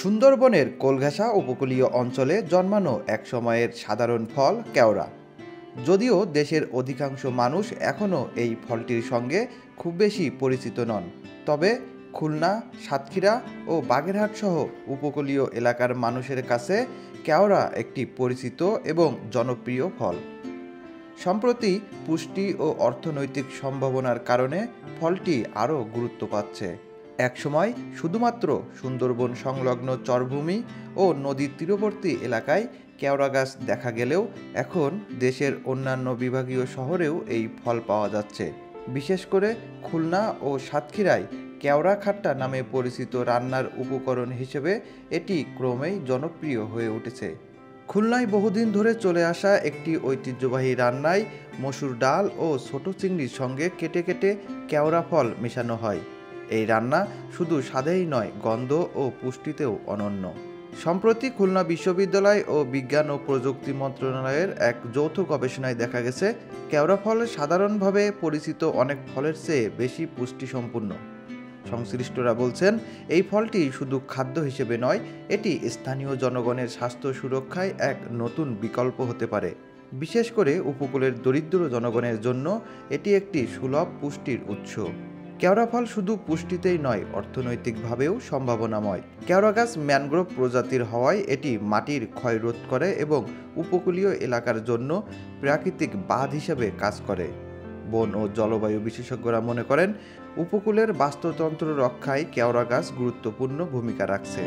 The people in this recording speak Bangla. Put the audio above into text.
সুন্দরবনের কোলঘাসা উপকূলীয় অঞ্চলে জন্মানো এক সময়ের সাধারণ ফল কেওড়া। যদিও দেশের অধিকাংশ মানুষ এখনও এই ফলটির সঙ্গে খুব বেশি পরিচিত নন, তবে খুলনা, সাতক্ষীরা ও বাগেরহাট সহ উপকূলীয় এলাকার মানুষের কাছে কেওড়া একটি পরিচিত এবং জনপ্রিয় ফল। সম্প্রতি পুষ্টি ও অর্থনৈতিক সম্ভাবনার কারণে ফলটি আরও গুরুত্ব পাচ্ছে। একসময় শুধুমাত্র সুন্দরবন সংলগ্ন চরভূমি ও নদীর তীরবর্তী এলাকায় কেওড়া গাছ দেখা গেলেও এখন দেশের অন্যান্য বিভাগীয় শহরেও এই ফল পাওয়া যাচ্ছে। বিশেষ করে খুলনা ও সাতক্ষীরায় কেওড়া খাট্টা নামে পরিচিত রান্নার উপকরণ হিসেবে এটি ক্রমেই জনপ্রিয় হয়ে উঠেছে। খুলনায় বহুদিন ধরে চলে আসা একটি ঐতিহ্যবাহী রান্নায় মসুর ডাল ও ছোট চিংড়ির সঙ্গে কেটে কেটে কেওড়া ফল মেশানো হয়। এই রান্না শুধু স্বাদেই নয়, গন্ধ ও পুষ্টিতেও অনন্য। সম্প্রতি খুলনা বিশ্ববিদ্যালয় ও বিজ্ঞান ও প্রযুক্তি মন্ত্রণালয়ের এক যৌথ গবেষণায় দেখা গেছে, কেওড়া ফল সাধারণভাবে পরিচিত অনেক ফলের চেয়ে বেশি পুষ্টিসম্পন্ন। সংশ্লিষ্টরা বলছেন, এই ফলটি শুধু খাদ্য হিসেবে নয়, এটি স্থানীয় জনগণের স্বাস্থ্য সুরক্ষায় এক নতুন বিকল্প হতে পারে। বিশেষ করে উপকূলের দরিদ্র জনগণের জন্য এটি একটি সুলভ পুষ্টির উৎস। কেওড়া ফল শুধু পুষ্টিতেই নয়, অর্থনৈতিকভাবেও সম্ভাবনাময়। কেওড়া গাছ ম্যানগ্রোভ প্রজাতির হওয়ায় এটি মাটির ক্ষয় রোধ করে এবং উপকূলীয় এলাকার জন্য প্রাকৃতিক বাঁধ হিসেবে কাজ করে। বন ও জলবায়ু বিশেষজ্ঞরা মনে করেন, উপকূলের বাস্তুতন্ত্র রক্ষায় কেওড়া গাছ গুরুত্বপূর্ণ ভূমিকা রাখছে।